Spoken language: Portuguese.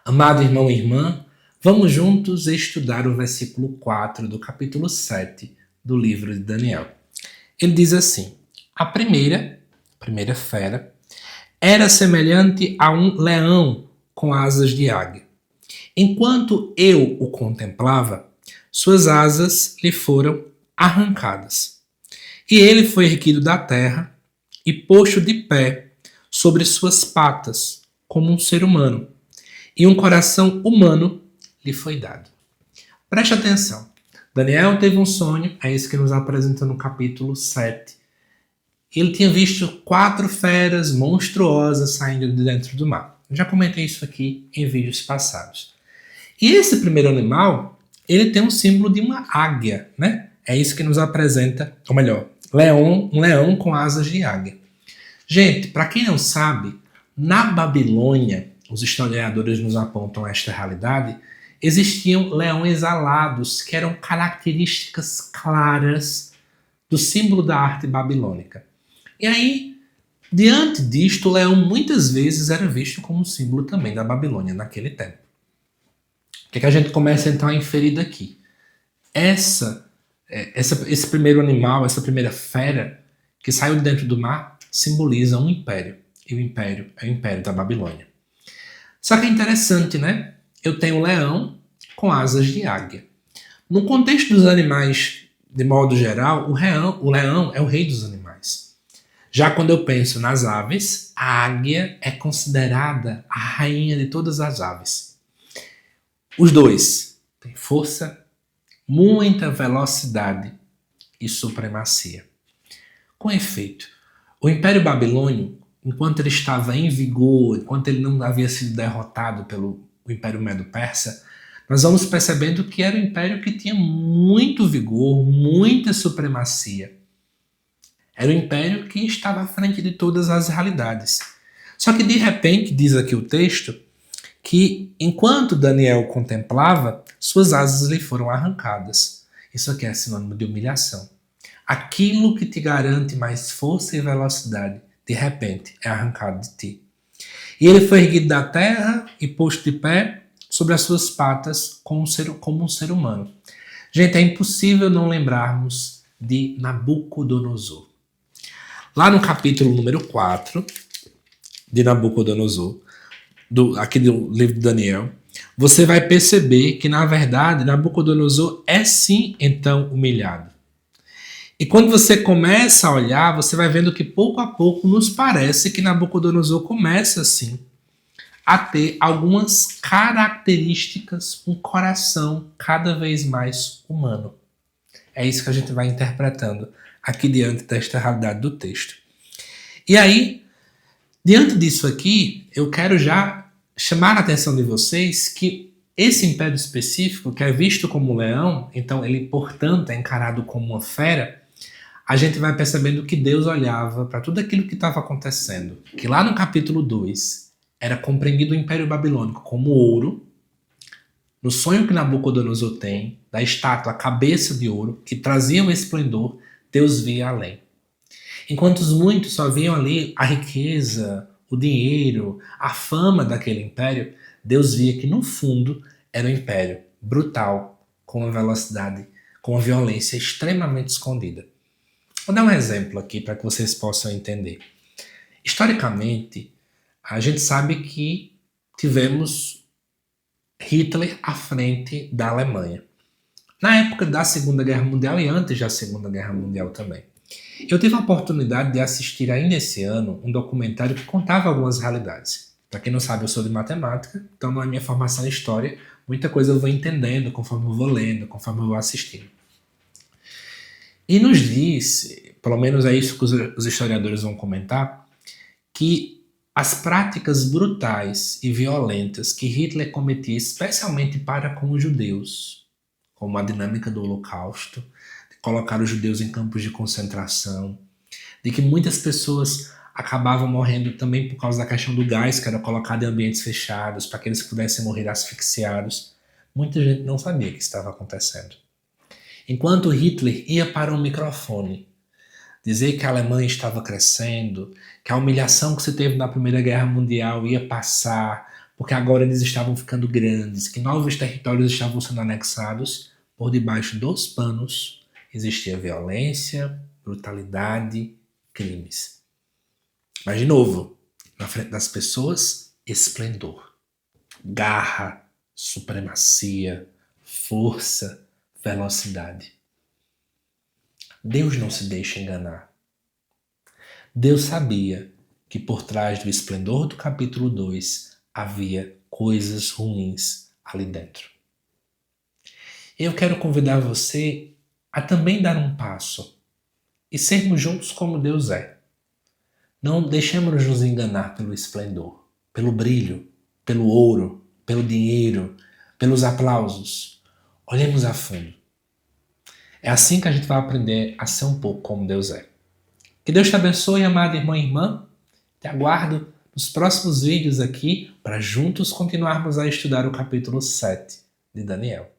Amado irmão e irmã, vamos juntos estudar o versículo 4 do capítulo 7 do livro de Daniel. Ele diz assim: a primeira fera, era semelhante a um leão com asas de águia. Enquanto eu o contemplava, suas asas lhe foram arrancadas. E ele foi erguido da terra e posto de pé sobre suas patas, como um ser humano. E um coração humano lhe foi dado. Preste atenção. Daniel teve um sonho, é esse que nos apresenta no capítulo 7. Ele tinha visto 4 feras monstruosas saindo de dentro do mar. Eu já comentei isso aqui em vídeos passados. E esse primeiro animal, ele tem um símbolo de uma águia, né? É isso que nos apresenta, ou melhor, um leão com asas de águia. Gente, para quem não sabe, na Babilônia, os historiadores nos apontam esta realidade, existiam leões alados, que eram características claras do símbolo da arte babilônica. E aí, diante disto, o leão muitas vezes era visto como um símbolo também da Babilônia naquele tempo. O que a gente começa então a inferir daqui? Esse primeiro animal, essa primeira fera que saiu de dentro do mar, simboliza um império. E o império é o império da Babilônia. Só que é interessante, né? Eu tenho um leão com asas de águia. No contexto dos animais, de modo geral, o leão é o rei dos animais. Já quando eu penso nas aves, a águia é considerada a rainha de todas as aves. Os dois têm força, muita velocidade e supremacia. Com efeito, o Império Babilônio, enquanto ele estava em vigor, enquanto ele não havia sido derrotado pelo Império Medo-Persa, nós vamos percebendo que era um império que tinha muito vigor, muita supremacia. Era um império que estava à frente de todas as realidades. Só que de repente, diz aqui o texto, que enquanto Daniel contemplava, suas asas lhe foram arrancadas. Isso aqui é sinônimo de humilhação. Aquilo que te garante mais força e velocidade, de repente, é arrancado de ti. E ele foi erguido da terra e posto de pé sobre as suas patas como um ser humano. Gente, é impossível não lembrarmos de Nabucodonosor. Lá no capítulo número 4 de Nabucodonosor, aqui do livro de Daniel, você vai perceber que, na verdade, Nabucodonosor é sim, então, humilhado. E quando você começa a olhar, você vai vendo que pouco a pouco nos parece que Nabucodonosor começa assim a ter algumas características, um coração cada vez mais humano. É isso que a gente vai interpretando aqui diante desta realidade do texto. E aí, diante disso aqui, eu quero já chamar a atenção de vocês que esse império específico, que é visto como um leão, então ele, portanto, é encarado como uma fera, a gente vai percebendo que Deus olhava para tudo aquilo que estava acontecendo, que lá no capítulo 2 era compreendido o Império Babilônico como ouro, no sonho que Nabucodonosor tem, da estátua, a cabeça de ouro, que trazia um esplendor, Deus via além. Enquanto os muitos só viam ali a riqueza, o dinheiro, a fama daquele império, Deus via que no fundo era um império brutal, com uma velocidade, com uma violência extremamente escondida. Vou dar um exemplo aqui para que vocês possam entender. Historicamente, a gente sabe que tivemos Hitler à frente da Alemanha. Na época da Segunda Guerra Mundial e antes da Segunda Guerra Mundial também. Eu tive a oportunidade de assistir ainda esse ano um documentário que contava algumas realidades. Para quem não sabe, eu sou de matemática, então na minha formação em história, muita coisa eu vou entendendo conforme eu vou lendo, conforme eu vou assistindo. E nos diz, pelo menos é isso que os historiadores vão comentar, que as práticas brutais e violentas que Hitler cometia, especialmente para com os judeus, como a dinâmica do Holocausto, de colocar os judeus em campos de concentração, de que muitas pessoas acabavam morrendo também por causa da questão do gás que era colocado em ambientes fechados para que eles pudessem morrer asfixiados. Muita gente não sabia o que estava acontecendo. Enquanto Hitler ia para um microfone dizer que a Alemanha estava crescendo, que a humilhação que se teve na Primeira Guerra Mundial ia passar, porque agora eles estavam ficando grandes, que novos territórios estavam sendo anexados, por debaixo dos panos existia violência, brutalidade, crimes. Mas, de novo, na frente das pessoas, esplendor, garra, supremacia, força, velocidade. Deus não se deixa enganar. Deus sabia que por trás do esplendor do capítulo 2 havia coisas ruins ali dentro. Eu quero convidar você a também dar um passo e sermos juntos como Deus é. Não deixemos nos enganar pelo esplendor, pelo brilho, pelo ouro, pelo dinheiro, pelos aplausos. Olhemos a fundo. É assim que a gente vai aprender a ser um pouco como Deus é. Que Deus te abençoe, amado irmão e irmã. Te aguardo nos próximos vídeos aqui para juntos continuarmos a estudar o capítulo 7 de Daniel.